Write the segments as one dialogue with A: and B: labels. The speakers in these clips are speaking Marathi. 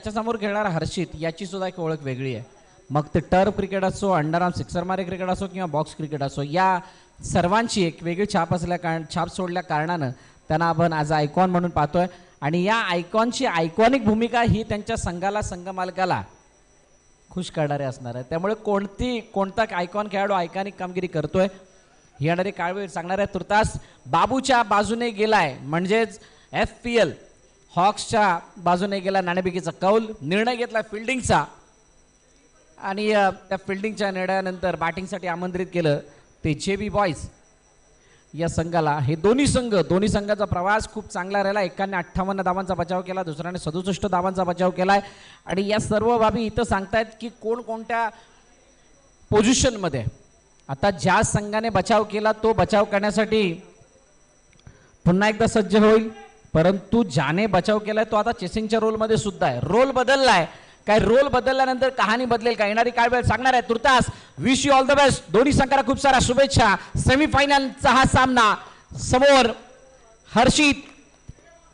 A: त्याच्यासमोर खेळणारा हर्षित याची सुद्धा एक ओळख वेगळी आहे. मग ते टर्फ क्रिकेट असो, अंडरआर्म सिक्सर मारे क्रिकेट असो किंवा बॉक्स क्रिकेट असो, या सर्वांची एक वेगळी छाप सोडल्या कारणानं त्यांना आपण आज आयकॉन म्हणून पाहतोय. आणि या आयकॉनची आयकॉनिक भूमिका ही त्यांच्या संघाला, संघ मालकाला खुश करणारे असणार आहे. त्यामुळे कोणता आयकॉन खेळाडू आयकॉनिक कामगिरी करतोय ही येणारी काळवेळ सांगणार आहे. तुर्तास बाबूच्या बाजूने गेलाय, म्हणजेच FPL हॉक्सच्या बाजूने गेला नाणेफेकीचा कौल. निर्णय घेतला फिल्डिंगचा आणि त्या फिल्डिंगच्या निर्णयानंतर बॅटिंगसाठी आमंत्रित केलं ते JB बॉयज या संघाला. हे दोन्ही संघाचा प्रवास खूप चांगला राहिला. एकाने 58 धावांचा बचाव केला, दुसऱ्याने 67 धावांचा बचाव केलाय. आणि या सर्व बाबी इथं सांगतायत की कोणकोणत्या पोझिशनमध्ये. आता ज्या संघाने बचाव केला तो बचाव करण्यासाठी पुन्हा एकदा सज्ज होईल, परंतु ज्याने बचाव केलाय तो आता चेसिंगच्या रोलमध्ये सुद्धा आहे. रोल बदललाय, काय रोल बदलल्यानंतर कहाणी बदलेल का येणारी काय वेळ सांगणार आहे. तुर्तास wish you all the best. दोन्ही संघाला खूप साऱ्या शुभेच्छा. सेमीफायनलचा हा सामना समोर हर्षित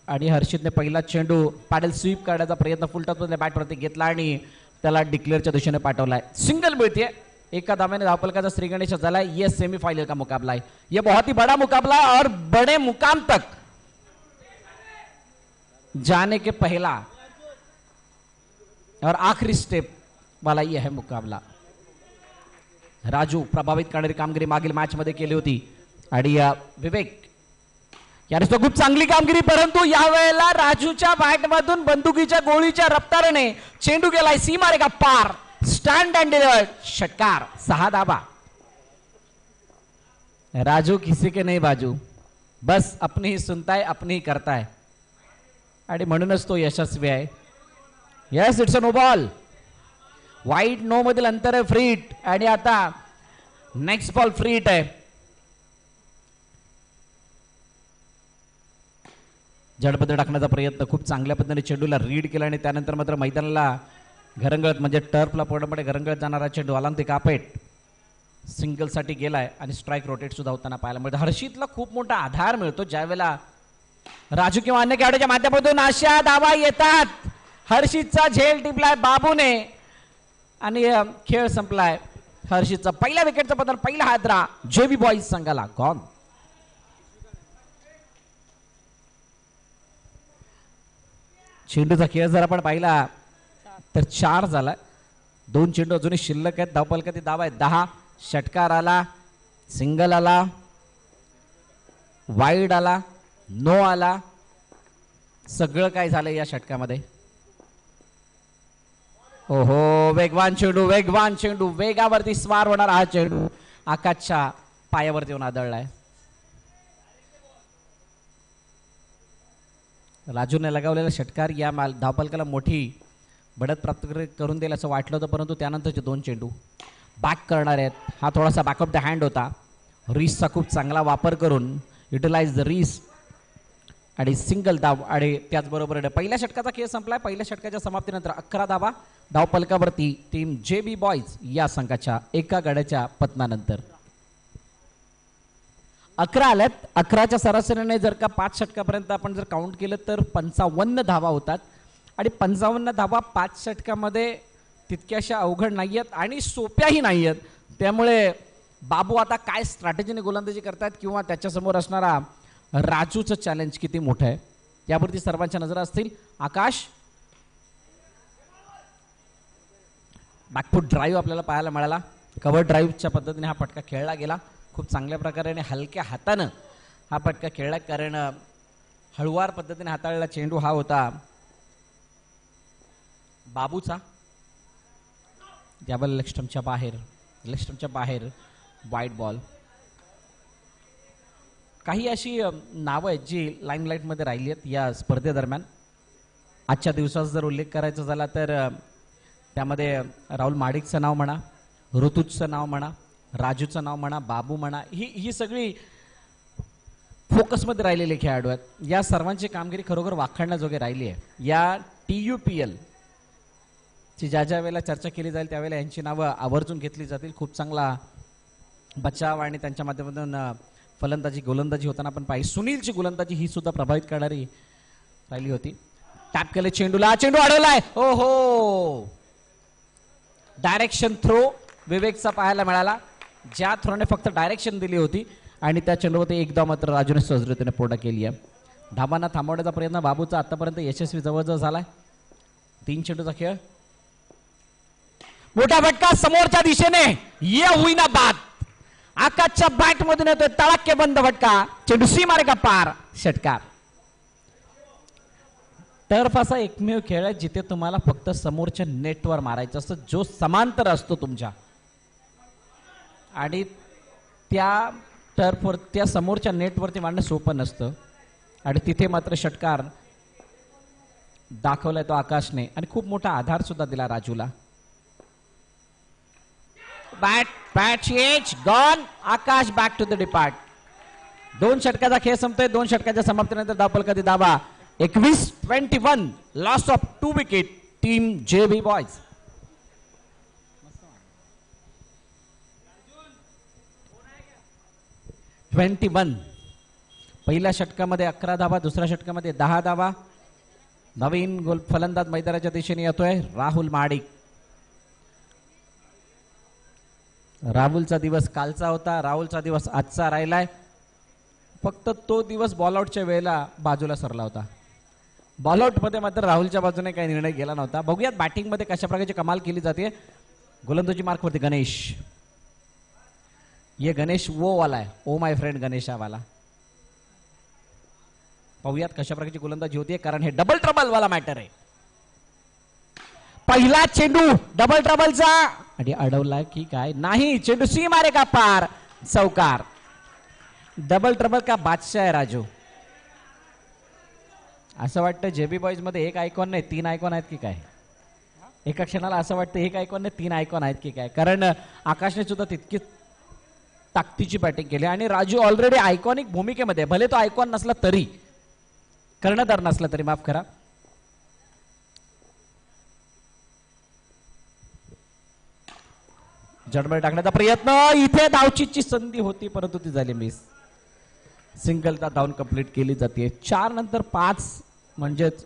A: आणि हर्षितने पहिला चेंडू पॅडल स्वीप करण्याचा प्रयत्न फुलटॉपमध्ये बॅटवरती घेतला आणि त्याला डिक्लेअरच्या दिशेने पाठवलाय. सिंगल मिळते, एका धाव्याने धावफलकाचा श्रीगणेश झाला. ये सेमीफाइनल का मुकाबला है, ये बहुत ही बड़ा मुकाबला और बड़े मुकाम तक जाने के पहला और आखिरी स्टेप वाला यह है मुकाबला. राजू प्रभावित करणारी कामगिरी मागील मॅच मध्ये केली होती आणि विवेक याने तो खूप चांगली कामगिरी, परंतु यावेळेला राजूच्या बॅटमधून बंदुकीच्या गोळीच्या रफ्ताराने चेंडू गेलाय सीमारेखा पार. स्टँड अँड डिलिव्हर्ड, षटकार, 6 धाबा. राजू किसी के नहीं बाजू, बस अपनी ही सुनता है, अपनी ही करता है आणि म्हणूनच तो यशस्वी आहे. Yes, it's a no ball. Wide no मधील अंतर आहे फ्री हिट आणि आता नेक्स्ट बॉल फ्री हिट आहे. जडबद टाकण्याचा प्रयत्न, खूप चांगल्या पद्धतीने चेंडूला रीड केला आणि त्यानंतर मात्र मैदानाला घरंगळत म्हणजे टर्फला पूर्णपणे घरंगळत जाणारा चेंडू आला. ते कापेट सिंगल साठी गेलाय आणि स्ट्राईक रोटेट सुद्धा होताना पाहायला मिळतं. हर्षितला खूप मोठा आधार मिळतो ज्यावेळेला राजू किंवा अन्य खेळाडूच्या माध्यमातून अशा धावा येतात. हर्षितचा झेल टिपलाय बाबूने आणि खेळ संपलाय. हर्षितचा पहिल्या विकेटचा बदल, पहिला हादरा JB बॉयज संघाला गॉन. चेंडूचा खेळ जर आपण पाहिला तर 4 झाला. 2 चेंडू अजूनही शिल्लक आहेत. धावफलकाची धाव आहे 10. षटकार आला, सिंगल आला, वाईड आला, नो आला, सगळं काय झालं या षटकामध्ये. ओहो, वेगवान चेंडू, वेगावरती स्वार होणार हा चेंडू आकाशच्या पायावरती येऊन आदळलाय. राजूने लगावलेला षटकार या धावफलकाला मोठी बढत प्राप्त करून देईल असं वाटलं होतं, परंतु त्यानंतरचे 2 चेंडू बॅक करणार आहेत. हा थोडासा बॅकअप द हँड होता. रीसचा खूप चांगला वापर करून युटिलाइज द रीस आणि सिंगल धाव. आणि त्याचबरोबर पहिल्या षटकाचा खेळ संपलाय. पहिल्या षटकाच्या समाप्तीनंतर 11 धावा धावफलकावरती टीम JB बॉयज या संघाच्या एका गड्याच्या पतनानंतर 11 आल्यात. 11च्या सरासरीने जर का 5 षटकापर्यंत आपण जर काउंट केलं तर 55 धावा होतात आणि 55 धावा 5 षटकामध्ये तितक्याशा अवघड नाही आहेत आणि सोप्याही नाही आहेत. त्यामुळे बाबू आता काय स्ट्रॅटेजीने गोलंदाजी करतात किंवा त्याच्यासमोर असणारा राजूचं चॅलेंज किती मोठं आहे यावरती सर्वांच्या नजरा असतील. आकाश बॅकफूट ड्राईव्ह आपल्याला पाहायला मिळाला. कव्हर ड्राईव्हच्या पद्धतीने हा फटका खेळला गेला. खूप चांगल्या प्रकारे आणि हलक्या हातानं हा फटका खेळला, कारण हळुवार पद्धतीने हाताळलेला चेंडू हा होता बाबूचा. त्यावेळेला लेग स्टंपच्या बाहेर वाईड बॉल. काही अशी नावं आहेत जी लाईमलाईटमध्ये राहिली आहेत या स्पर्धेदरम्यान. आजच्या दिवसाचा जर उल्लेख करायचा झाला तर त्यामध्ये राहुल माडिकचं नाव म्हणा, ऋतुजचं नाव म्हणा, राजूचं नाव म्हणा, बाबू म्हणा, ही सगळी फोकसमध्ये राहिलेले खेळाडू आहेत. या सर्वांची कामगिरी खरोखर वाखाणण्याजोगे राहिली आहे. या TUPL ची ज्या वेळेला चर्चा केली जाईल त्यावेळेला यांची नावं आवर्जून घेतली जातील. खूप चांगला बचाव आणि त्यांच्या माध्यमातून फलंदाजी गोलंदाजी होताना आपण पाहिजे. सुनीलची गोलंदाजी ही सुद्धा प्रभावित करणारी राहिली होती. टॅप केले चेंडूला, चेंडू अडवलाय. हो हो, डायरेक्शन थ्रो विवेकचा पाहायला मिळाला, ज्या थ्रोने फक्त डायरेक्शन दिली होती आणि त्या चेंडूवरती एकदा मात्र राजूने सहजरितीने पूर्ण केली आहे. धाबांना थांबवण्याचा प्रयत्न बाबूचा आतापर्यंत यशस्वी जवळजवळ झालाय. 3 चेंडूचा खेळ, मोठा फटका समोरच्या दिशेने, ये होईना बाद. आकाशच्या बॅट मधून येतोय तळाके बंद फटका, चेंडू सीमारेखा पार, षटकार. टर्फ असा एकमेव खेळ आहे जिथे तुम्हाला फक्त समोरच्या नेटवर मारायचं असतं, जो समांतर असतो तुमच्या, आणि त्या टर्फवर त्या समोरच्या नेटवरती मारणं सोपं नसतं. आणि तिथे मात्र षटकार दाखवलाय तो आकाशने आणि खूप मोठा आधार सुद्धा दिला राजूला. Bat edge gone, Akash back to the depart. 2 षटकाचा खेळ संपतोय. 2 षटकाच्या समाप्तीनंतर धावफलक कधी दाबा 21-21, loss of 2 wicket, team JB boys. पहिल्या षटकामध्ये 11 धावा, दुसऱ्या षटकामध्ये 10 धावा. नवीन गोल फलंदाज मैदानाच्या दिशेने येतोय राहुल महाडिक. राहुलचा दिवस कालचा होता, राहुलचा दिवस आजचा राहिलाय. फक्त तो दिवस बॉलआउटच्या वेळेला बाजूला सरला होता. बॉलआउट मध्ये मात्र राहुलच्या बाजूने काही निर्णय गेला नव्हता. बघूयात बॅटिंग मध्ये कशा प्रकारची कमाल केली जाते. गोलंदाजी मार्क वरती गणेश, ये गणेश वो वाला है, ओ माय फ्रेंड गणेशा वाला. पाहूयात कशा प्रकारची गोलंदाजी होतीये, कारण हे डबल ट्रबल वाला मॅटर आहे. पहिला चेंडू डबल ट्रबलचा आणि अडवला की काय, नाही, चेंडू सीमारे का पार, चौकार. डबल ट्रबल का बादशाह आहे राजू. असं वाटतं JB बॉयज मध्ये एक आयकॉन नाही 3 आयकॉन आहेत की काय. एका क्षणाला असं वाटतं एक आयकॉन नाही 3 आयकॉन आहेत की काय, कारण आकाशने सुद्धा तितकी ताकदीची बॅटिंग केली आणि राजू ऑलरेडी आयकॉनिक भूमिकेमध्ये, भले तो आयकॉन नसला तरी, कर्णधार नसला तरी, माफ करा. जडबड टाकण्याचा प्रयत्न, इथे धावचीची संधी होती परंतु ती झाली मिस. सिंगलचा धावून कंप्लीट केली जाते. 4 नंतर 5 म्हणजेच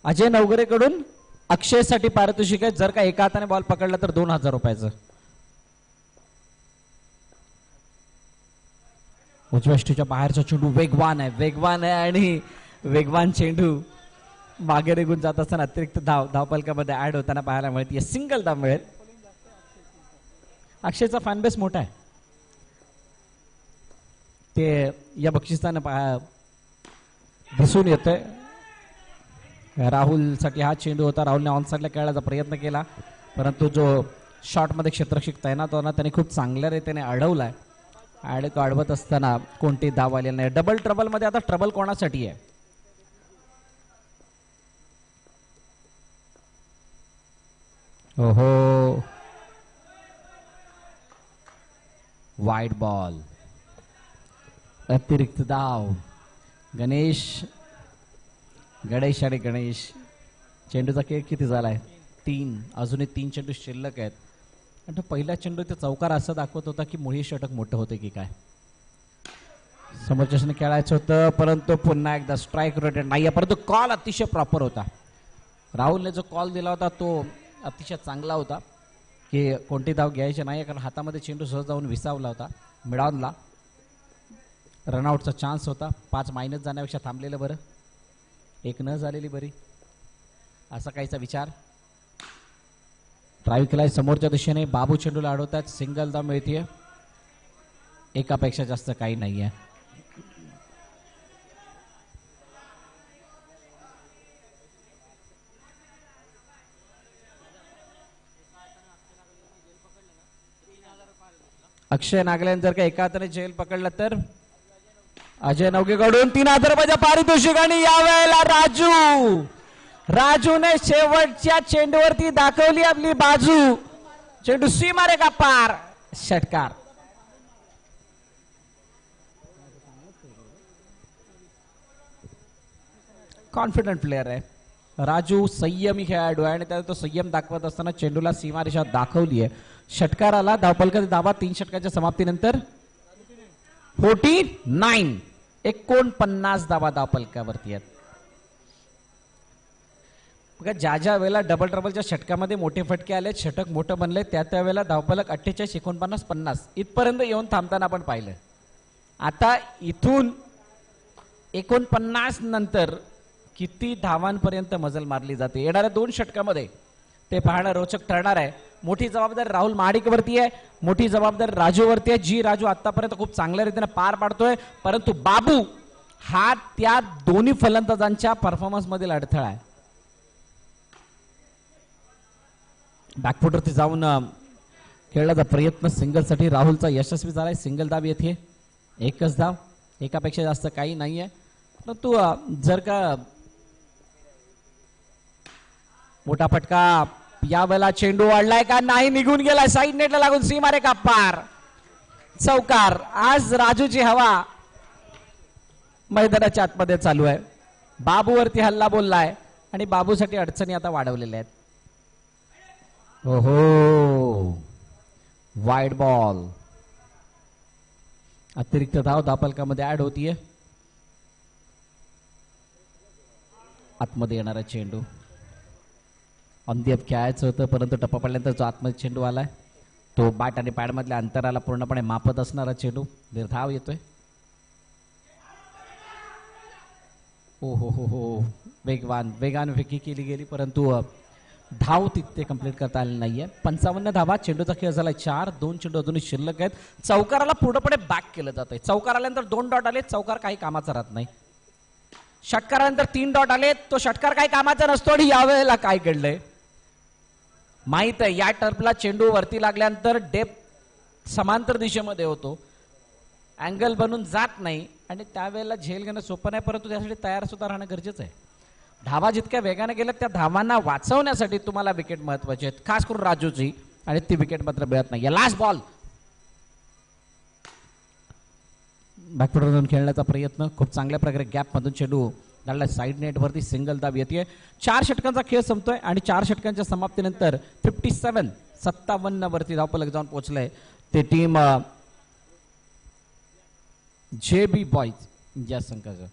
A: अजय नवगरे कडून अक्षयसाठी पारितोषिक आहे. जर का एका हाताने बॉल पकडला तर 2000 रुपयाचं. उजव्या ष्टीच्या बाहेरचा चेंडू वेगवान आहे आणि वेगवान चेंडू मागे निघून जात असताना अतिरिक्त धावपलकामध्ये ऍड होताना पाहायला मिळते. सिंगल धाव मिळेल. अक्षयचा फॅनबेस मोठा आहे, ते या बक्षिसानं दिसून येतंय. राहुलसाठी हा चेंडू होता. राहुलने ऑन साईडला खेळण्याचा प्रयत्न केला परंतु जो शॉटमध्ये क्षेत्ररक्षक तैनात होता त्याने खूप चांगल्या रीतीने अडवलाय आणि तो अडवत असताना कोणती धाव आलेली नाही. डबल ट्रबल मध्ये आता ट्रबल कोणासाठी आहे. ओहो, वाईड बॉल, अतिरिक्त धाव. गणेश आणि गणेश. चेंडूचा खेळ किती झालाय 3. अजूनही 3 चेंडू शिल्लक आहेत. आणि पहिला चेंडू ते चौकार असं दाखवत होता की मुळी षटक मोठं होते की काय. समोरच्याने खेळायचं होतं परंतु पुन्हा एकदा स्ट्राईक रोटेट नाही, परंतु कॉल अतिशय प्रॉपर होता. राहुलने जो कॉल दिला होता तो अतिशय चांगला होता की कोणती धाव घ्यायची नाही, कारण हातामध्ये चेंडू सहज जाऊन विसावला होता. मिळवला, रनआउटचा चान्स होता. 5 मायनस जाण्यापेक्षा थांबलेलं बरं, 1 न झालेली बरी, असा काहीचा विचार. ड्राईव्ह केलाय समोरच्या दिशेने. बाबू चेंडूला अडवतात. सिंगल धाव मिळतीये. एकापेक्षा जास्त काही नाहीये. अक्षय नागल्याने जर का एका हाताने झेल पकडला तर अजय नवगेकडून 3000 रुपयाच्या पारितोषिक. आणि यावेळेला राजूने शेवटच्या चेंडूवरती दाखवली आपली बाजू. चेंडू सीमारे का पार, षटकार. कॉन्फिडंट प्लेअर आहे राजू. संयमी खेळाडू आहे आणि त्याला तो संयम दाखवत असताना चेंडूला सीमारेषा दाखवली आहे. षटकार आला, धावफलकाचा धावा 3 षटकाच्या समाप्तीनंतर 49 49 धावा धावफलकावरती आहेत. बघा ज्या ज्या वेळेला डबल ट्रबलच्या षटकामध्ये मोठे फटके आले, षटक मोठं बनले, त्या त्यावेळेला धावफलक 48 49 50 इथपर्यंत येऊन थांबताना आपण पाहिलं. आता इथून 49 नंतर किती धावांपर्यंत मजल मारली जाते येणाऱ्या 2 षटकामध्ये ते पाहणं रोचक ठरणार आहे. मोठी जबाबदारी राहुल महाडिकवरती आहे, मोठी जबाबदारी राजूवरती आहे. जी राजू आतापर्यंत खूप चांगल्या रीतीने पार पाडतोय, परंतु बाबू हा त्या दोन्ही फलंदाजांच्या परफॉर्मन्स मधील अडथळा आहे. बॅकफुटवरती जाऊन खेळण्याचा प्रयत्न सिंगलसाठी राहुलचा यशस्वी झालाय. सिंगल धाव येते, एकच धाव, एकापेक्षा जास्त काही नाहीये. परंतु जर का मोठा फटका यावेळेला चेंडू वाढलाय का नाही, निघून गेलाय, साईड नेटला लागून सीमारे का पार, चौकार. आज राजूची हवा मैदानाच्या आतमध्ये चालू आहे. बाबूवरती हल्ला बोललाय आणि बाबूसाठी अडचणी आता वाढवलेल्या आहेत. ओहो, वाईड बॉल. अतिरिक्त धाव धावफलकामध्ये ऍड होतीये. आतमध्ये येणारा चेंडू अंतिम खेळायचं होतं, परंतु टप्पा पडल्यानंतर जो आतमध्ये चेंडू आलाय तो बॅट आणि पॅड मधल्या अंतराला पूर्णपणे मापत असणारा चेंडू. निर्धाव येतोय. ओ हो हो हो, वेगान फेकी केली गेली, परंतु धाव तिथे कंप्लीट करता आली नाहीये. 55 धावा. चेंडूचा खेळ झालाय 4. 2 चेंडू अजूनही शिल्लक आहेत. चौकाराला पूर्णपणे बॅक केलं जात आहे. चौकार आल्यानंतर 2 डॉट आले, चौकार काही कामाचा राहत नाही. षटकारानंतर 3 डॉट आले, तो षटकार काही कामाचा नसतो. आणि यावेळेला काय घडलंय माहित आहे, या टर्फला चेंडू वरती लागल्यानंतर डेप्थ समांतर दिशेमध्ये होतो, अँगल बनून जात नाही आणि त्यावेळेला झेल घेणं सोपं नाही, परंतु त्यासाठी तयार सुद्धा राहणं गरजेचं आहे. धावा जितक्या वेगाने गेल्या त्या धावांना वाचवण्यासाठी तुम्हाला विकेट महत्वाची आहेत, खास करून राजूची, आणि ती विकेट मात्र मिळत नाही. Last ball. बॅकफुटवरून खेळण्याचा प्रयत्न, खूप चांगल्या प्रकारे गॅप मधून चेंडू डाळला साईड नेट वरती. सिंगल धाव येते. 4 षटकांचा खेळ संपतोय आणि 4 षटकांच्या समाप्तीनंतर 57 वरती धावफलक जाऊन पोहोचलंय ते टीम JB बॉयज या संघाचं.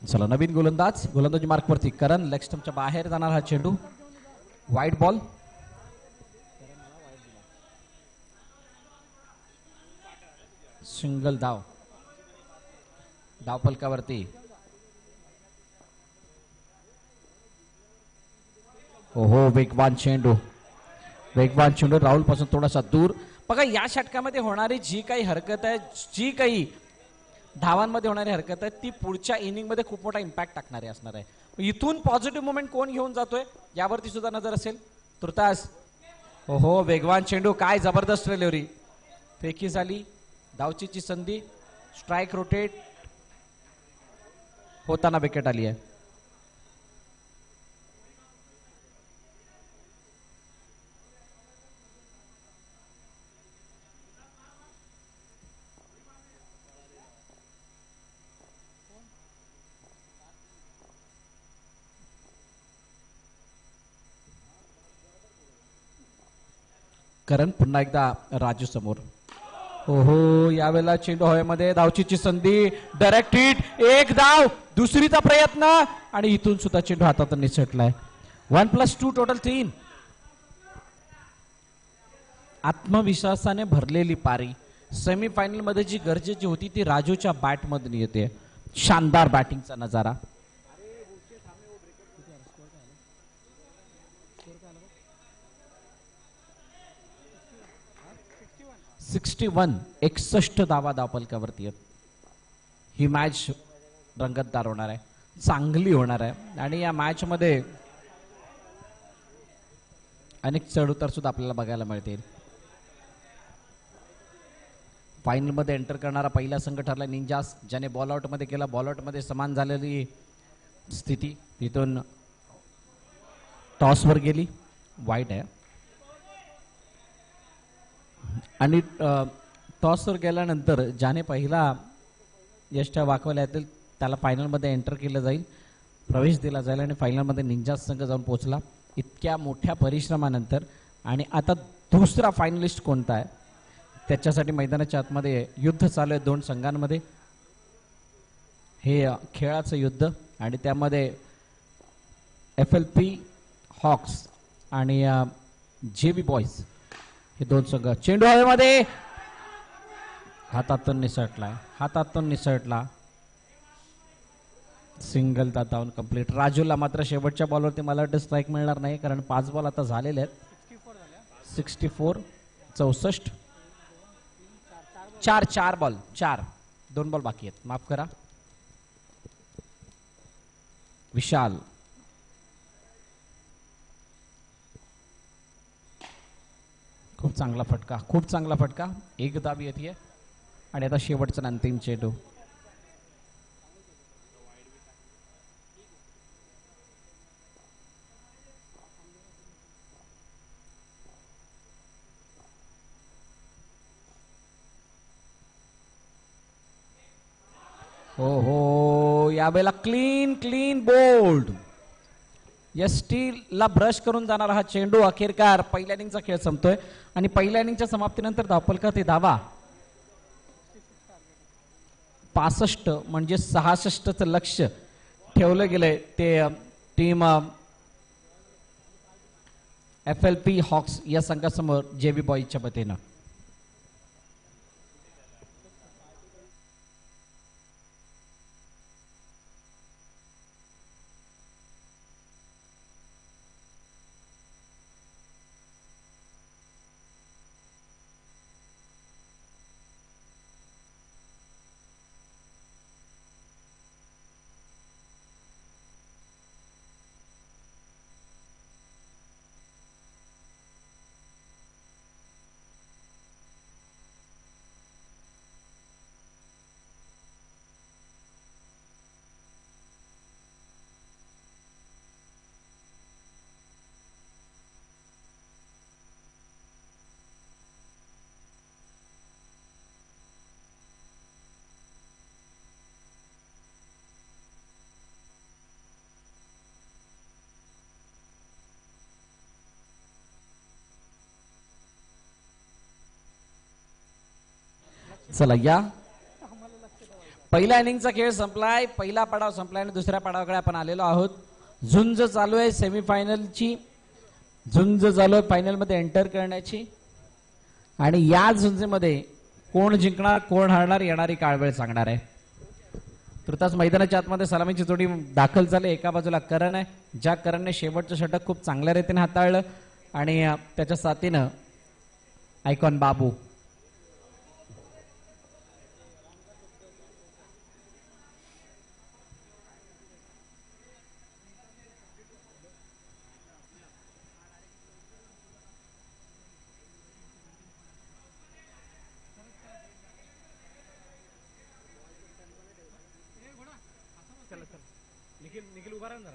A: चला नवीन गोलंदाजी मार्कवरती करण. लेग स्टंपच्या बाहेर जाणार हा चेंडू. Wide ball. सिंगल धाव धावफलकावरती. ओहो, वेगवान चेंडू राहुल पासून थोडासा दूर. बघा या षटकामध्ये होणारी जी काही हरकत आहे, जी काही धावांमध्ये होणारी हरकत आहे, ती पुढच्या इनिंग मध्ये खूप मोठा इम्पॅक्ट टाकणारी असणार आहे. इथून पॉझिटिव्ह मोमेंट कोण घेऊन जातोय यावरती सुद्धा नजर असेल. तुर्तास ओहो, वेगवान चेंडू, काय जबरदस्त डिलिव्हरी. फेकी झाली, धावचीची संधी, स्ट्राइक रोटेट होताना विकेट आली आहे. करण पुन्हा एकदा राजू समोर. ओहो, यावेळेला चेंडू हवेमध्ये, धावचीची संधी, डायरेक्ट हिट, 1 धाव, दुसरीचा प्रयत्न आणि इथून सुद्धा चेंडू हातातून निसटलाय. 1+2 टोटल 3. आत्मविश्वासाने भरलेली पारी. सेमीफायनल मध्ये जी गरजेची होती ती राजूच्या बॅट मधून येते. शानदार बॅटिंगचा नजारा. 61 धावा धावफलकावरती आहेत. ही मॅच रंगतदार होणार आहे, चांगली होणार आहे आणि या मॅच मध्ये अनेक चढउतार सुद्धा आपल्याला बघायला मिळतील. फायनल मध्ये एंटर करणारा पहिला संघ ठरला निंजास, ज्याने बॉल आउट मध्ये केला. बॉल आउट मध्ये समान झालेली स्थिती, तिथून टॉसवर गेली, वाईट आहे. आणि टॉसवर गेल्यानंतर ज्याने पहिला यष्ट्या वाकवल्या येतील त्याला फायनलमध्ये एंटर केलं जाईल, प्रवेश दिला जाईल आणि फायनलमध्ये निंजास संघ जाऊन पोहोचला इतक्या मोठ्या परिश्रमानंतर. आणि आता दुसरा फायनलिस्ट कोणता आहे त्याच्यासाठी मैदानाच्या आतमध्ये युद्ध चालू आहे दोन संघांमध्ये. हे खेळाचं युद्ध आणि त्यामध्ये FLP हॉक्स आणि JB बॉयज हे दोन संघ. चेंडू हवेमध्ये हातातून निसटला. सिंगल धावून कंप्लीट. राजूला मात्र शेवटच्या बॉलवरती मला वाटतं स्ट्राईक मिळणार नाही कारण 5 बॉल आता झालेले आहेत. 64 64 4 बॉल 2 बॉल बाकी आहेत, माफ करा. विशाल खूप चांगला फटका. एक धाव येते आणि आता शेवटचा अंतिम चेंडू. हो यावेळेला क्लीन बोल्ड. ला ब्रश करून जाणारा हा चेंडू अखेरकार पहिल्या इनिंगचा खेळ संपतोय आणि पहिल्या इनिंगच्या समाप्तीनंतर धावफलकात ते धावा 65 म्हणजे 66चं लक्ष ठेवलं गेलंय ते टीम FLP हॉक्स या संघासमोर JB बॉयजच्या वतीनं. चला या पहिल्या इनिंगचा खेळ संपलाय. पहिला पडाव संपलाय आणि दुसऱ्या पडावाकडे आपण आलेलो आहोत. झुंज चालू आहे सेमीफायनलची. झुंज चालू आहे फायनलमध्ये एंटर करण्याची आणि या झुंजीमध्ये कोण जिंकणार कोण हारणार येणारी काळवेळ सांगणार आहे. तुर्तास मैदानाच्या आतमध्ये सलामीची जोडी दाखल झाली. एका बाजूला करण आहे, ज्या करणने शेवटचं षटक खूप चांगल्या रीतीने हाताळलं आणि त्याच्या साथीनं आयकॉन बाबू. निखिल उभा राहा.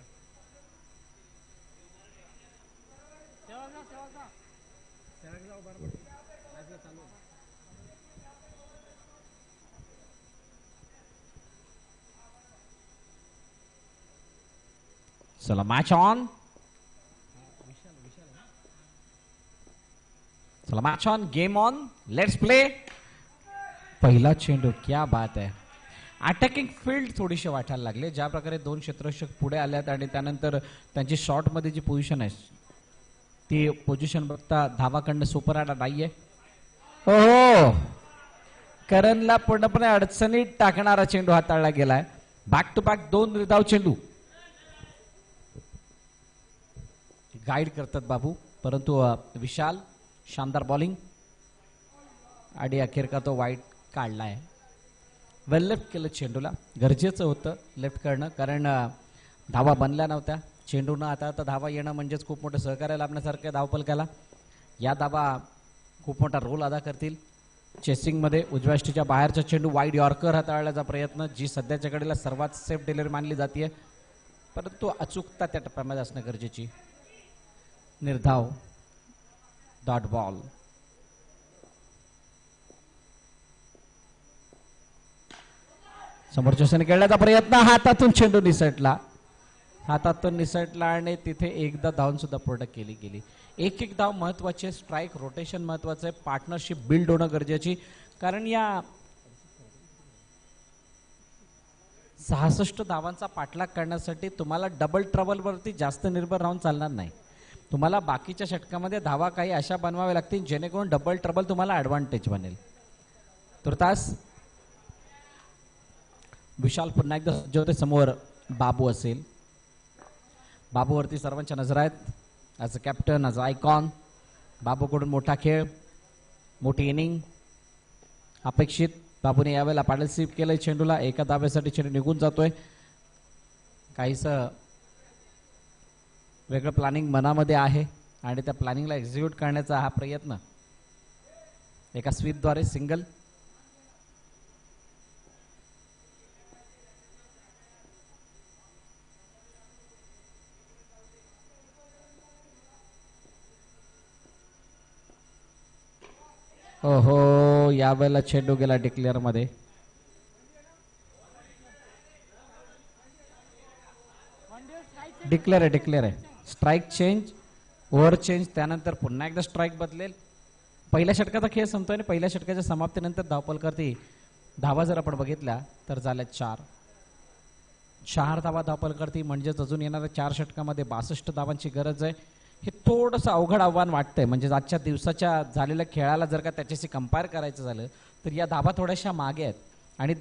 A: चला मॅच ऑन. चला match on, game on, let's play. पहिला चेंडू, क्या बात आहे. अटॅकिंग फील्ड थोडीशी वाटायला लागले. ज्या प्रकारे दोन क्षेत्ररक्षक पुढे आल्यात आणि त्यानंतर त्यांची शॉर्ट मध्ये जी पोझिशन आहे ती पोझिशन बघता धावाकडनं सुपर आडा नाहीये. हो करणला पूर्णपणे अडचणीत टाकणारा चेंडू हाताळला गेलाय. बॅक टू बॅक 2 धाव चेंडू गाईड करतात बाबू, परंतु विशाल शानदार बॉलिंग आणि अखेर का तो वाईट काढलाय. वेल लेफ्ट केलं चेंडूला. गरजेचं होतं लेफ्ट करणं कारण धावा बनल्या नव्हत्या. चेंडूनं आता धावा येणं म्हणजेच खूप मोठं सहकार्य लाभण्यासारखं धावपलकाला. या धावा खूप मोठा रोल अदा करतील चेसिंगमध्ये. उजव्या यष्टीच्या बाहेरचा चेंडू वाईड यॉर्कर हाताळण्याचा प्रयत्न, जी सध्याच्या घडीला सर्वात सेफ डिलिव्हरी मानली जाते, परंतु अचूकता त्या टप्प्यामध्ये असणं गरजेची. निर्धाव डॉट बॉल. समोरच्या क्षणी खेळण्याचा प्रयत्न, हातातून चेंडू निसटला, हातातून निसटला आणि तिथे एकदा धावून सुद्धा पूर्ण केली गेली. एक एक धाव महत्वाचे, स्ट्राईक रोटेशन महत्वाचं आहे, पार्टनरशिप बिल्ड होणं गरजेची. कारण या 66 धावांचा पाठलाग करण्यासाठी तुम्हाला डबल ट्रबल वरती जास्त निर्भर राहून चालणार नाही. तुम्हाला बाकीच्या षटकामध्ये धावा काही अशा बनवाव्या लागतील जेणेकरून डबल ट्रबल तुम्हाला ऍडव्हान्टेज बनेल. तुर्तास विशाल पुन्हा एकदा सज्ज होते. समोर बाबू असेल, बाबूवरती सर्वांच्या नजर आहेत. As a captain, as a icon, बाबूकडून मोठा खेळ, मोठी इनिंग अपेक्षित. बाबूने यावेळेला पाडल स्वीप केलंय चेंडूला, एका धाब्यासाठी चेंडू निघून जातोय. काहीस वेगळं प्लॅनिंग मनामध्ये आहे आणि त्या प्लॅनिंगला एक्झिक्यूट करण्याचा हा प्रयत्न. एका स्वीपद्वारे सिंगल. ओहो, यावेळेला चेंडू गेला डिक्लेअर मध्ये. डिक्लेअर आहे, डिक्लेअर आहे. स्ट्राईक चेंज, ओव्हर चेंज, त्यानंतर पुन्हा एकदा स्ट्राईक बदलेल. पहिल्या षटकाचा खेळ संपतोय आणि पहिल्या षटकाच्या समाप्तीनंतर धावपल करते. धावा जर आपण बघितल्या तर झाल्या 4 धावा धावपल करते. म्हणजेच अजून येणाऱ्या 4 षटकामध्ये 62 धावांची गरज आहे. हे थोडंसं अवघड आव्हान वाटतंय. म्हणजे आजच्या दिवसाच्या झालेल्या खेळाला जर का त्याच्याशी कंपेअर करायचं झालं तर या धावा थोड्याशा मागे आहेत आणि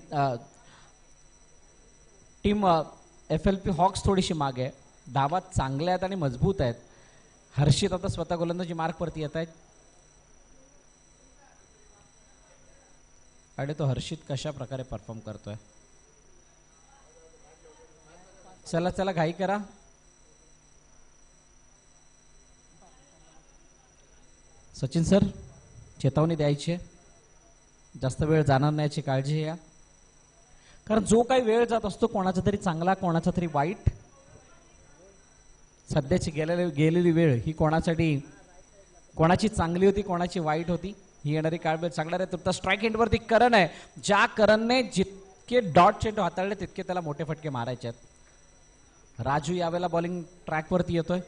A: टीम FLP हॉक्स थोडीशी मागे आहे. धावा चांगल्या आहेत आणि मजबूत आहेत. हर्षित आता स्वतः गोलंदाजी मार्कवरती येत आहेत आणि तो हर्षित कशा प्रकारे परफॉर्म करतोय. चला चला, घाई करा. सचिन सर, चेतावणी द्यायची आहे, जास्त वेळ जाणार नाही याची काळजी घ्या. कारण जो काही वेळ जात असतो कोणाचा तरी चांगला कोणाचा तरी वाईट, सध्याची गेलेली वेळ ही कोणाची चांगली होती कोणाची वाईट होती ही येणारी काळ वेळ सांगणार आहे. तर स्ट्राईक एंडवरती करण आहे. ज्या करणने जितके डॉट चेंडू हाताळले तितके त्याला मोठे फटके मारायचे आहेत. राजू यावेळेला बॉलिंग ट्रॅकवरती येतोय.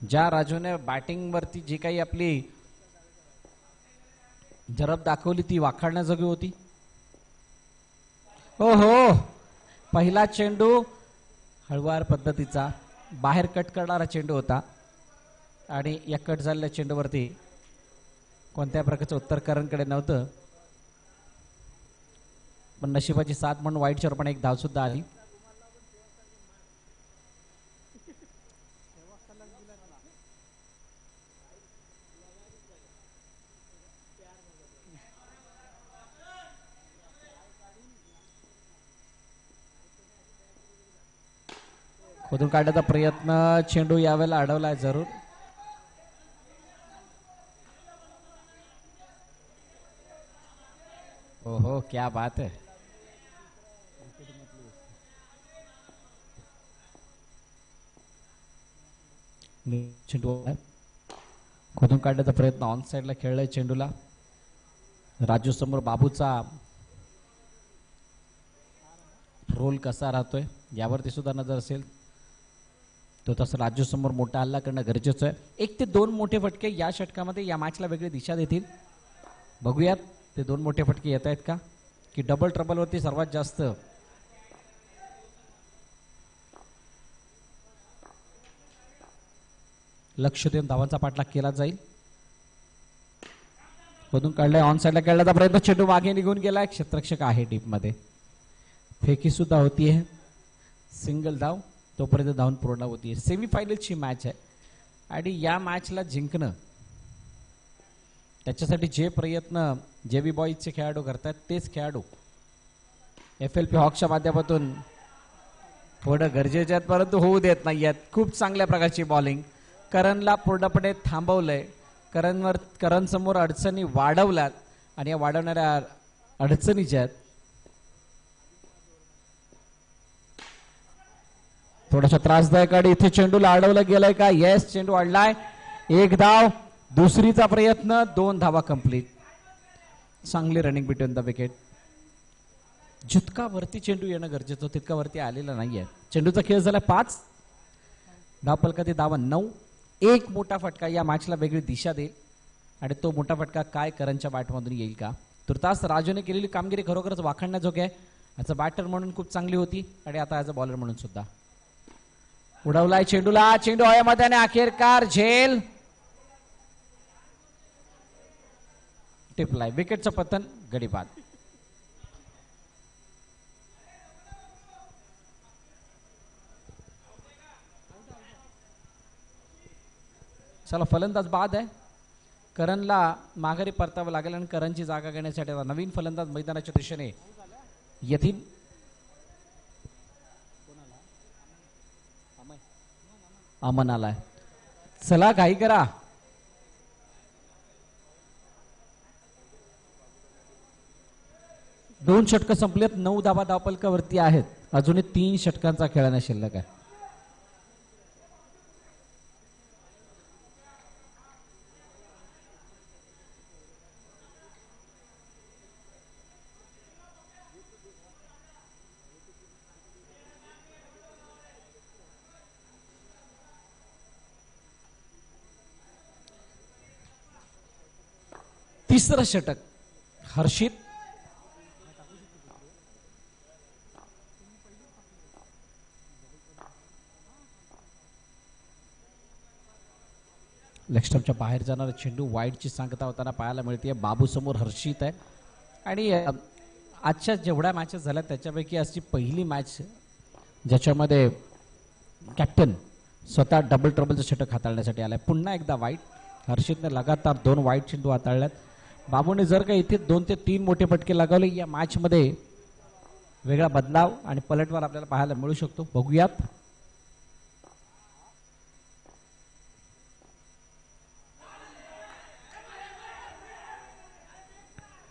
A: ज्या राजूने बॅटिंगवरती जी काही आपली झडप दाखवली ती वाखाणण्याजोगी होती. हो हो, पहिला चेंडू हळुवार पद्धतीचा बाहेर कट करणारा चेंडू होता आणि या कट झालेल्या चेंडूवरती कोणत्या प्रकारचं उत्तर करणकडे नव्हतं. पण नशिबाची साथ म्हणून वाईट चेवर पण एक धाव सुद्धा आली. खोदून काढण्याचा प्रयत्न, चेंडू यावेळेला अडवलाय जरूर. ओहो, क्या बात है. चेंडू खोदून काढण्याचा प्रयत्न, ऑन साइडला खेळलाय चेंडूला. राजू समोर बाबूचा रोल कसा राहतोय यावरती सुद्धा नजर असेल. तो तसं राजू समोर मोठा हल्ला करणं गरजेचं आहे. 1 ते 2 मोठे फटके या षटकामध्ये या मॅचला वेगळी दिशा देतील. बघूयात ते 2 मोठे फटके येत आहेत का, की डबल ट्रबल वरती सर्वात जास्त लक्ष देऊन धावांचा पाठलाग केला जाईल. मधून काढलाय, ऑन साइडला खेळण्याचा प्रयत्न, चेंडू मागे निघून गेलाय. क्षेत्ररक्षक आहे टीप मध्ये. फेकी सुद्धा होतीये. सिंगल धाव, तोपर्यंत धावून पूर्ण होतीये. सेमीफायनलची मॅच आहे आणि या मॅचला जिंकणं त्याच्यासाठी जे प्रयत्न JB बॉईजचे खेळाडू करतात तेच खेळाडू FLP हॉक्सच्या माध्यमातून थोडं गरजेचे आहेत, परंतु होऊ देत नाही आहेत. खूप चांगल्या प्रकारची बॉलिंग. करणला पूर्णपणे थांबवलंय. करण समोर अडचणी वाढवल्यात आणि या वाढवणाऱ्या अडचणी ज्या आहेत थोडासा त्रासदायक आणि इथे चेंडूला अडवलं गेलंय का. येस, चेंडू अडलाय. एक धाव, दुसरीचा प्रयत्न, 2 धावा कंप्लीट. चांगली रनिंग बिटवीन द विकेट. जितका वरती चेंडू येणं गरजेचं तितका वरती आलेला नाहीये. चेंडूचा खेळ झाला 5 धावफलकातील धावा 9. एक मोठा फटका या मॅचला वेगळी दिशा देईल आणि तो मोठा फटका काय करणच्या बॅटमधून येईल का. तुर्तास राजूने केलेली कामगिरी खरोखरच वाखाणण्याजोगी आहे. ॲज अ बॅटर म्हणून खूप चांगली होती आणि आता ॲज अ बॉलर म्हणून सुद्धा. उडवलाय चेंडूला, चेंडू हवेमध्ये आणि अखेरकार झेल टिपलाय. विकेटचं पतन, गडी बाद. चला फलंदाज बाद आहे. करणला माघारी परतावं लागेल आणि करणची जागा घेण्यासाठी आता नवीन फलंदाज मैदानाच्या दिशेने येतील. अमन आलाय. चला घाई करा. दोन षटकं संपलेत. 9 धावा धावपलकावरती आहेत. अजूनही 3 षटकांचा खेळणे शिल्लक आहे. तिसरं षटक हर्षित. लेगस्टंपच्या बाहेर जाणारा चेंडू वाईडची सांगता होताना पाहायला मिळते. बाबू समोर हर्षित आहे आणि आजच्या जेवढ्या मॅचेस झाल्या त्याच्यापैकी अशी पहिली मॅच ज्याच्यामध्ये कॅप्टन स्वतः डबल ट्रबलचं षटक हाताळण्यासाठी आलाय. पुन्हा एकदा वाईट. हर्षितने लगातार 2 वाईट चेंडू हाताळल्यात. बाबूने जर का इथे 2 ते 3 मोठे फटके लगावले या मॅच मध्ये वेगळा बदलाव आणि पलटवार आपल्याला पाहायला मिळू शकतो. बघूयात.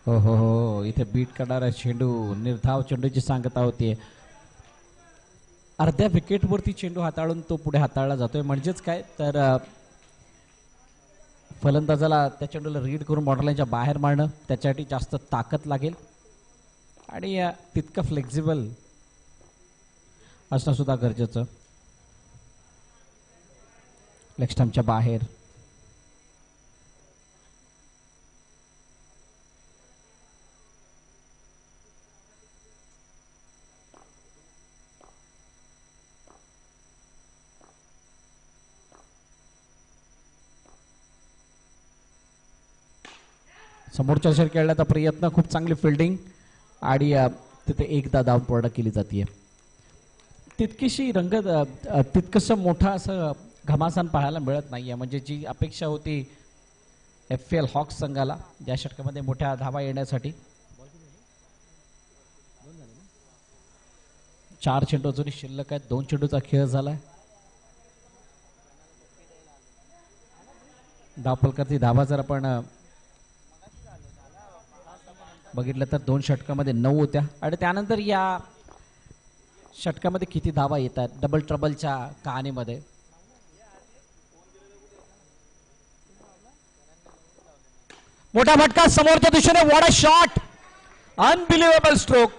A: हो हो हो, इथे बीट करणारा चेंडू, निर्धाव चेंडूची सांगता होतीये. अर्ध्या विकेटवरती चेंडू हाताळून तो पुढे हाताळला जातोय. म्हणजेच काय तर फलंदाजाला त्या चेंडूला रीड करून बॉर्डरलाईनच्या बाहेर मारणं त्याच्यासाठी जास्त ताकद लागेल आणि तितकं फ्लेक्झिबल असणं सुद्धा गरजेचं. लेगस्टंपच्या बाहेर समोरच्या शर खेळण्याचा प्रयत्न, खूप चांगली फिल्डिंग आणि तिथे एकदा धाव पूर्ण केली जाते. तितकीशी तितकंसं मोठा असं घमासान पाहायला मिळत नाहीये. म्हणजे जी अपेक्षा होती FPL हॉक्स संघाला ज्या षटकामध्ये मोठ्या धावा येण्यासाठी. 4 चेंडू अजूनही शिल्लक आहेत. 2 चेंडूचा खेळ झालाय. धावपलकाची धावा जर आपण बघितलं तर 2 षटकामध्ये 9 होत्या आणि त्यानंतर या षटकामध्ये किती धावा येतात डबल ट्रबलच्या कहाणीमध्ये. मोठा फटका समोरच्या दिशेने. What a shot, unbelievable stroke.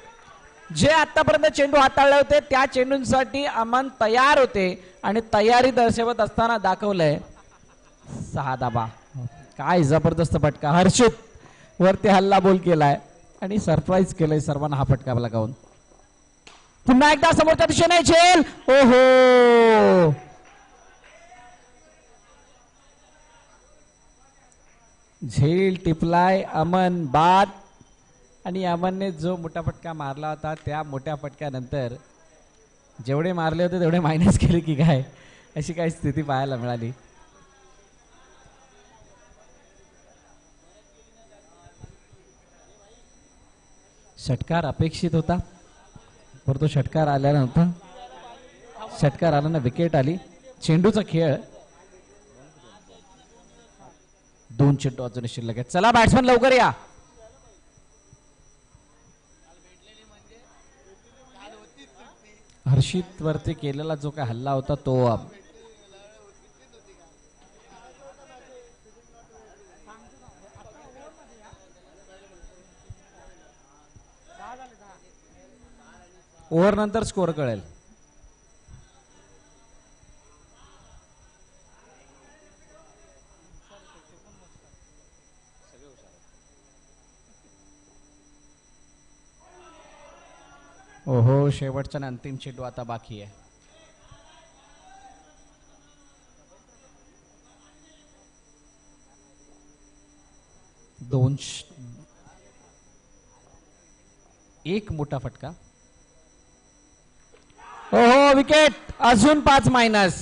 A: जे आतापर्यंत चेंडू हाताळले होते त्या चेंडूंसाठी अमन तयार होते आणि तयारी दर्शवत असताना दाखवलंय 6 धावा. काय जबरदस्त फटका. हर्षित वरती हल्ला बोल केलाय आणि सरप्राईज केलंय सर्वांना हा फटका लगावून. पुन्हा एकदा समोरच्या दिशेने झेल. ओहो, झेल टिपलाय. अमन बाद. आणि अमनने जो मोठा फटका मारला होता त्या मोठ्या फटक्यानंतर जेवढे मारले होते तेवढे मायनस केले की काय, अशी काही स्थिती पाहायला मिळाली. षटकार अपेक्षित होता परंतु षटकार आला नव्हता. षटकार आला ना, विकेट आली. चेंडूचा खेळ. 2 चेंडू अजून शिल्लक आहेत. चला बॅट्समन लवकर या. हर्षित वरती केलेला जो काय हल्ला होता तो ओव्हर नंतर स्कोअर कळेल. ओहो, शेवटचा आणि अंतिम चेंडू आता बाकी आहे. एक मोठा फटका. ओहो, विकेट. अजून 5 मायनस.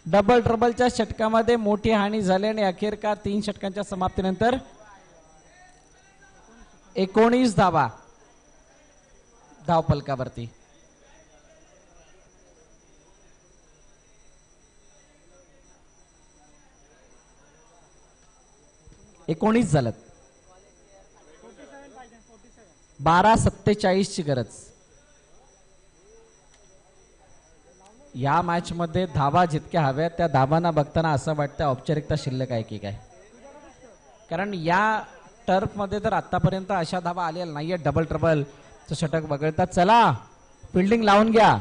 A: डबल ट्रबलच्या षटकामध्ये मोठी हानी झाली आणि अखेरकार 3 षटकांच्या समाप्तीनंतर 19 धावा धावफलकावरती. 19 झाल्यात. 12:47 ची गरज. या मॅच मध्ये धावा जितक्या हव्यात त्या धावांना बघताना असं वाटतं औपचारिकता शिल्लक आहे की काय. कारण या टर्फ मध्ये तर आतापर्यंत अशा धावा आलेल्या नाहीये. डबल ट्रबल षटक वगळतात. चला फिल्डिंग लावून घ्या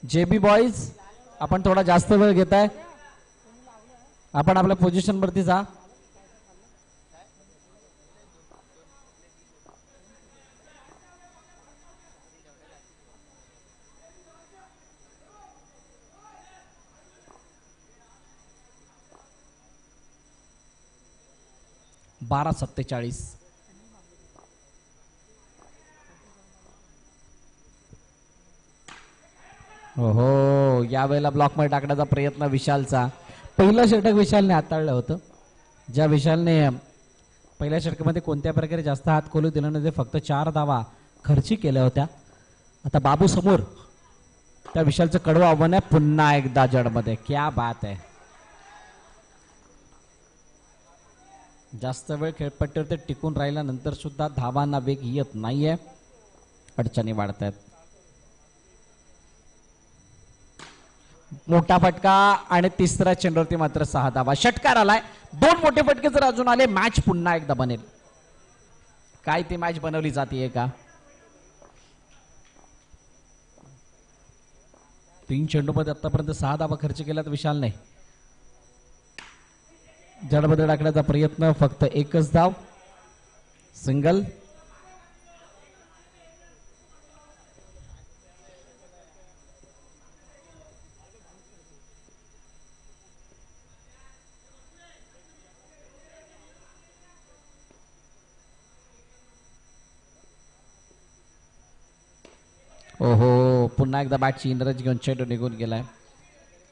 A: जेबी बॉईज. आपण थोडा जास्त वेळ घेताय. आपण आपल्या पोझिशन वरती जा. बारा 47. हो, यावेळेला ब्लॉकमध्ये टाकण्याचा प्रयत्न विशालचा. पहिलं षटक विशालने हाताळलं होतं. ज्या विशालने पहिल्या षटकामध्ये कोणत्या प्रकारे जास्त हात खोलू दिला नाही, फक्त 4 धावा खर्ची केल्या होत्या. आता बाबू समोर त्या विशालचं कडवं आव्हान आहे पुन्हा एकदा जडमध्ये. क्या बात आहे. जास्त वेळ खेळपट्टीवर ते टिकून राहिल्यानंतर सुद्धा धावांना वेग येत नाहीये. अडचणी वाढत आहेत. मोठा फटका आणि तिसऱ्या चेंडूवरती मात्र 6 धावा. षटकार आलाय. 2 मोठे फटके जर अजून आले मॅच पुन्हा एकदा बनेल. काय ती मॅच बनवली जाते का. 3 चेंडूमध्ये आतापर्यंत 6 धावा खर्च केल्यात विशालने. जडमध्ये टाकण्याचा प्रयत्न, फक्त एकच धाव. सिंगल. ओहो, पुन्हा एकदा बॅटची इंद्रज घेऊन चेंडू निघून गेलाय.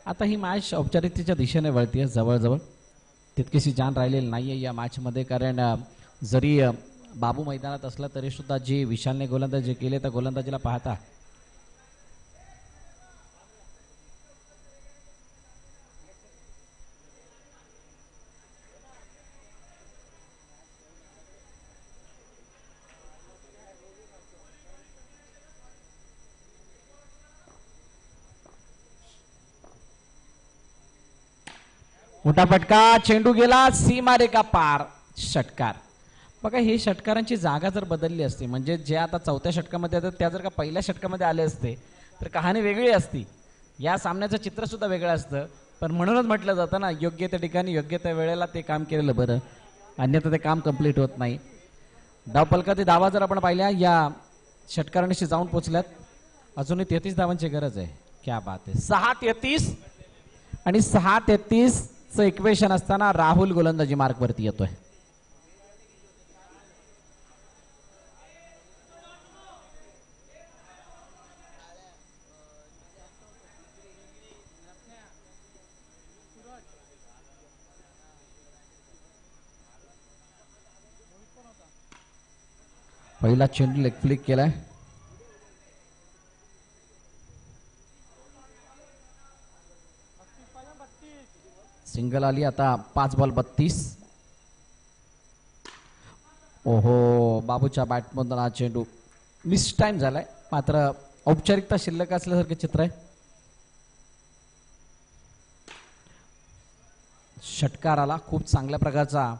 A: आता ही मॅच औपचारिकतेच्या दिशेने वळतीये. जवळजवळ तितकीशी जान राहिलेली नाहीये या मॅच मध्ये. कारण जरी बाबू मैदानात असला तरी सुद्धा जी विशालने गोलंदाजी केली त्या गोलंदाजीला पाहता मोठा फटका. चेंडू गेला सीमा रेखा पार. षटकार. बघा, ही षटकारांची जागा जर बदलली असती, म्हणजे जे आता 4थ्या षटकामध्ये येतात त्या जर का पहिल्या षटकामध्ये आले असते तर कहाणी वेगळी असती. या सामन्याचं चित्र सुद्धा वेगळं असतं. पण म्हणूनच म्हटलं जातं ना, योग्य त्या ठिकाणी योग्य त्या वेळेला ते काम केलेलं बरं, अन्यथा ते काम कंप्लीट होत नाही. धावफलकातील धावा जर आपण पाहिल्या या षटकारांशी जाऊन पोचल्यात. अजूनही 33 धावांची गरज आहे. क्या बात आहे. 6-33 आणि 6-33 इक्वेशन असताना राहुल गोलंदाजी मार्क वरती येतोय. पहिला चेंडू लेग फ्लिक केलाय. सिंगल आली. आता 5 बॉल 32. ओहो, बाबूच्या बॅटमधून हा चेंडू मिस टाइम झालाय. मात्र औपचारिकता शिल्लक असल्यासारखे चित्र आहे. षटकार आला. खूप चांगल्या प्रकारचा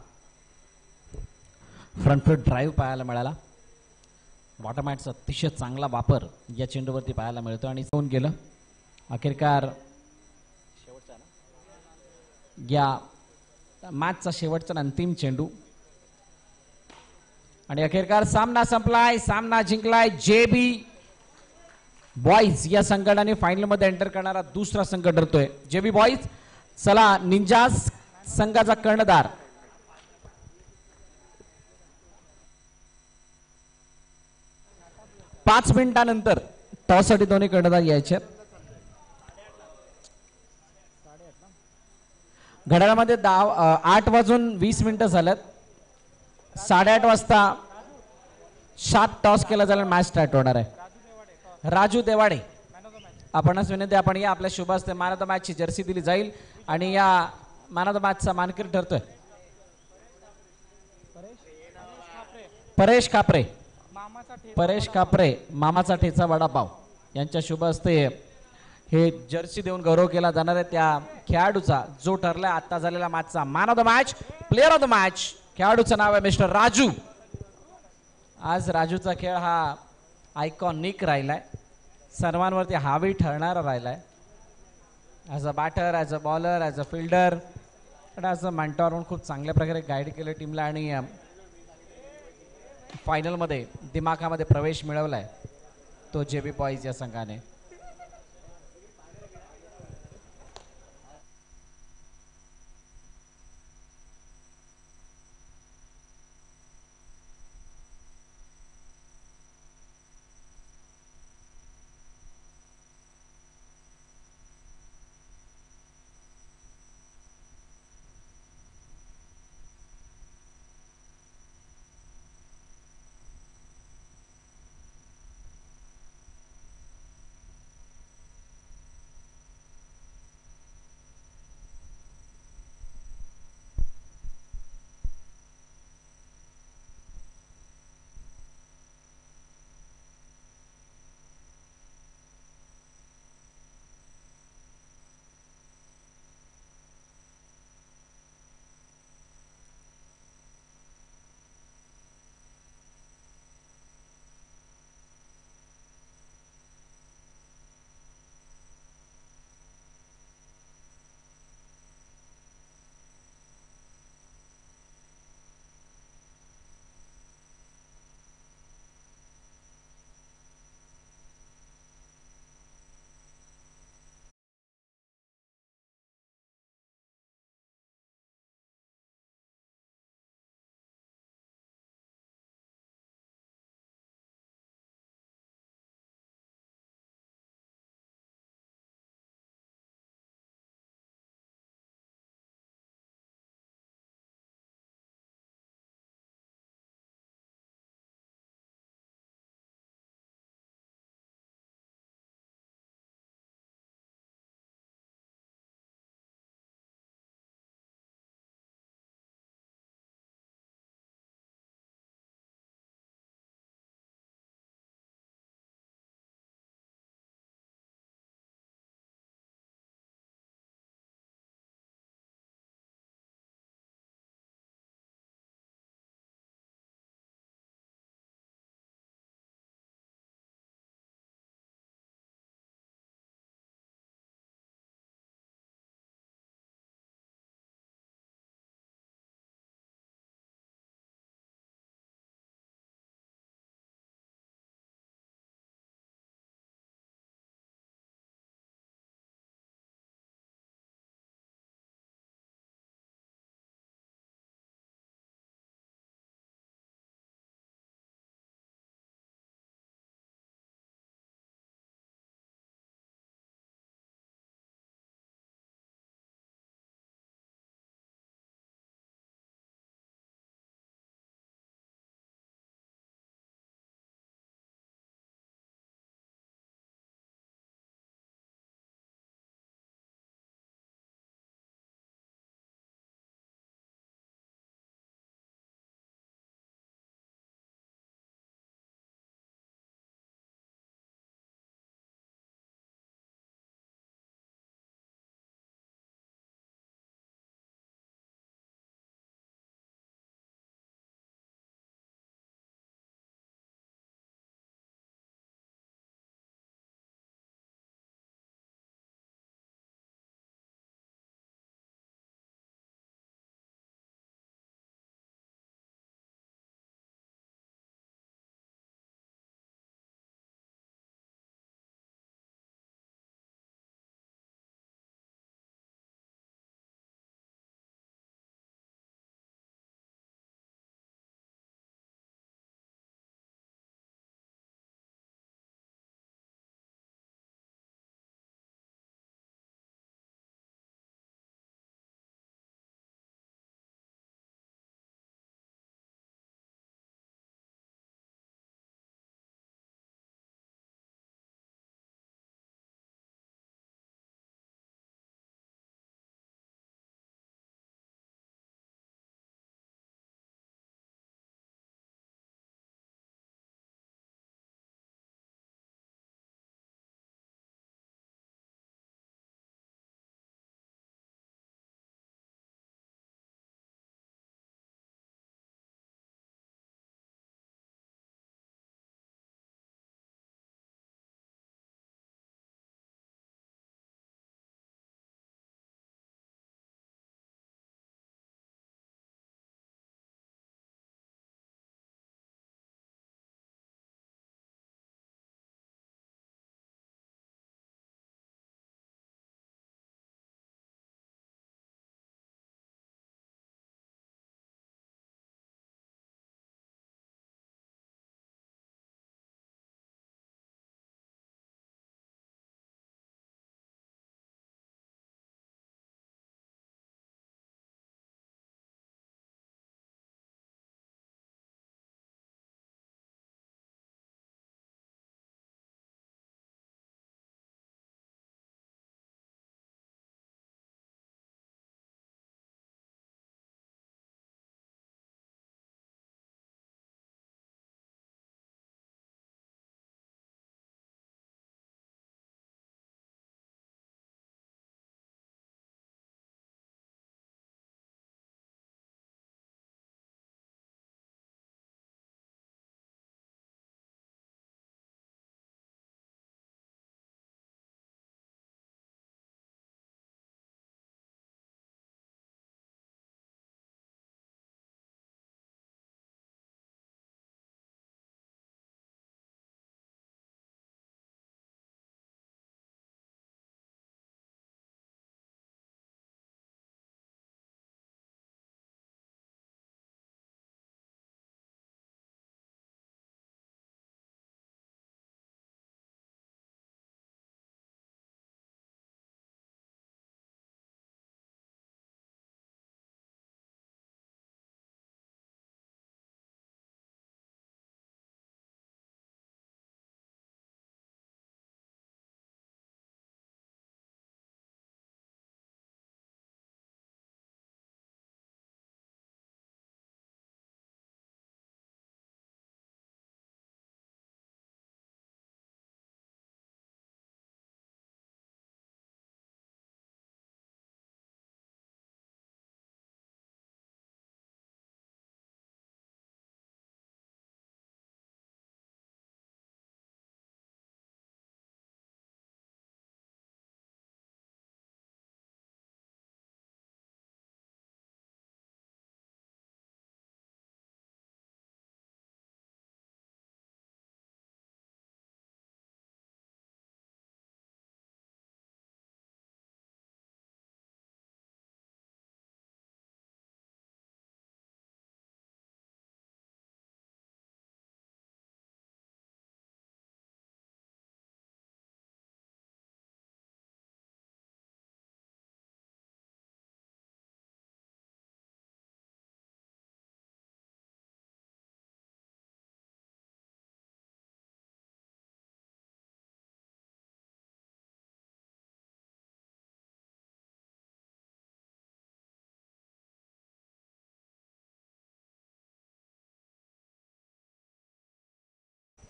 A: फ्रंट फूट ड्राईव्ह पाहायला मिळाला. बॉटम हॅटचा अतिशय चांगला वापर या चेंडूवरती पाहायला मिळतो आणि होऊन गेलं. अखेरकार या मॅचचा शेवटचा अंतिम चेंडू आणि अखेरकार सामना संपलाय. सामना जिंकलाय जेबी बॉईज या संघाने. फायनल मध्ये एंटर करणारा दुसरा संघ ठरतोय जेबी बॉईज. चला निंजास संघाचा कर्णधार पाच मिनिटांनंतर टॉस साठी दोन्ही कर्णधार यायचे. घड्याळामध्ये 8:20 झाल्यात. 8:30 वाजता 7 टॉस केला जाईल. मॅच स्टार्ट होणार आहे. राजू देवाडे आपणच विनंती आपण या. आपल्या शुभ हस्ते मॅन ऑफ द मॅचची जर्सी दिली जाईल आणि या मॅन ऑफ द मॅचचा मानकरी ठरतोय परेश कापरे. परेश कापरे मामाचा ठेचा वडापाव यांच्या शुभ हस्ते हे जर्सी देऊन गौरव केला जाणार आहे त्या खेळाडूचा जो ठरलाय आता झालेला मॅचचा man of the match, player of the match. खेळाडूचं नाव आहे मिस्टर राजू. आज राजूचा खेळ हा आयकॉनिक राहिलाय. सर्वांवरती हावी ठरणारा राहिलाय. As a batter, as a bowler, as a fielder, as a mentor म्हणून खूप चांगल्या प्रकारे गाईड केलं टीमला आणि फायनलमध्ये दिमाखामध्ये प्रवेश मिळवलाय तो जेबी बॉईज या संघाने.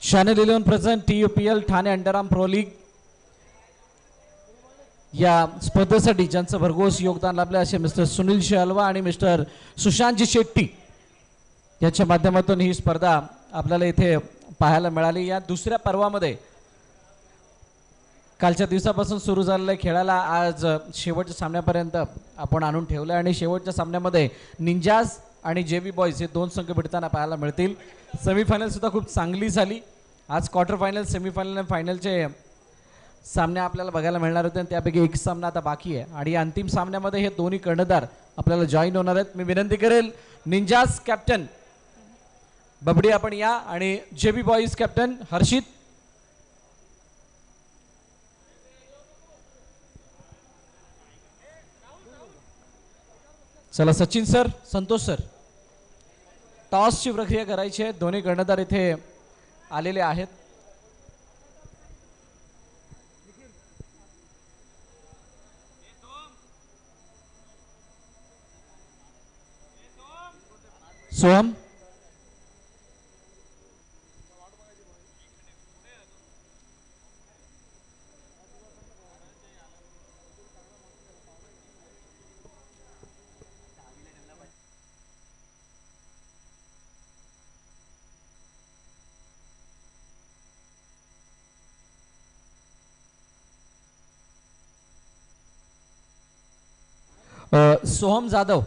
A: Channel 11 present TUPL Thane underarm pro league या स्पर्धेसाठी ज्यांचं भरघोस योगदान लाभले असे मिस्टर सुनील शेलवा आणि मिस्टर सुशांतजी शेट्टी याच्या माध्यमातून ही स्पर्धा आपल्याला इथे पाहायला मिळाली। या दुसऱ्या पर्वामध्ये कालच्या दिवसापासून सुरू झालेल्या खेळाला आज शेवटच्या सामन्यापर्यंत आपण आणून ठेवलं आणि शेवटच्या सामन्यामध्ये निंजास आणि JV बॉयज हे दोन संघ भिडताना पाहायला मिळतील। सेमीफायनल सुद्धा खूप चांगली झाली। आज क्वार्टर फायनल, सेमीफायनल आणि फायनलचे सामने आपल्याला बघायला मिळणार होते आणि त्यापैकी एक सामना आता बाकी आहे आणि अंतिम सामन्यामध्ये हे दोन्ही कर्णधार आपल्याला जॉईन होणार आहेत। मी विनंती करेल निंजास कॅप्टन बबडी आपण या आणि JV बॉयज कॅप्टन हर्षित चला सचिन सर, संतोष सर, टॉसची प्रक्रिया करायची आहे। दोन्ही कर्णधार इथे आलेले आहेत। सोहम सोहम जाधव,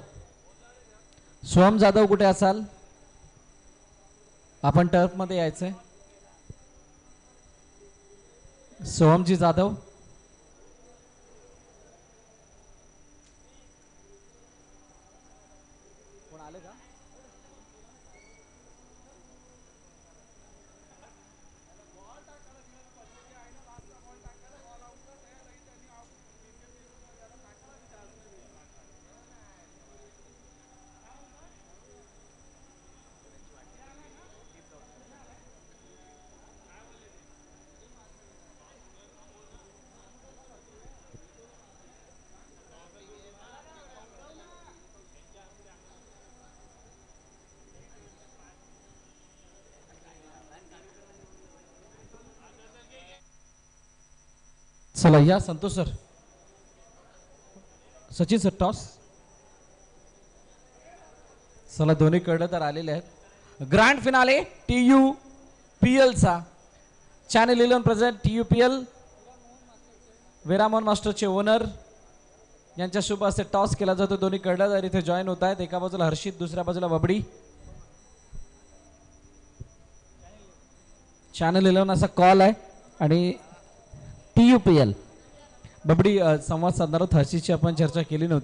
A: सोहम जाधव कुठे असाल? आपण टर्फ मध्ये यायचंय। सोहमजी जाधव कोण आले का? चला या Santosh sir, Sachin sir toss. चला दोन्ही कर्णधार आलेले आहेत। ग्रँड फिनाले TUPL चा चॅनल 11 प्रेझेंट TUPL विरामोहन मास्टरचे ओनर यांच्या शुभ हस्ते टॉस केला जातो। दोन्ही कर्णधार इथे जॉईन होत आहेत। एका बाजूला हर्षित, दुसऱ्या बाजूला बबडी। चॅनल 11 असा कॉल आहे आणि TUPL बबडी संवाद साधणार आहोत। हर्षितची आपण चर्चा केली नव्हती।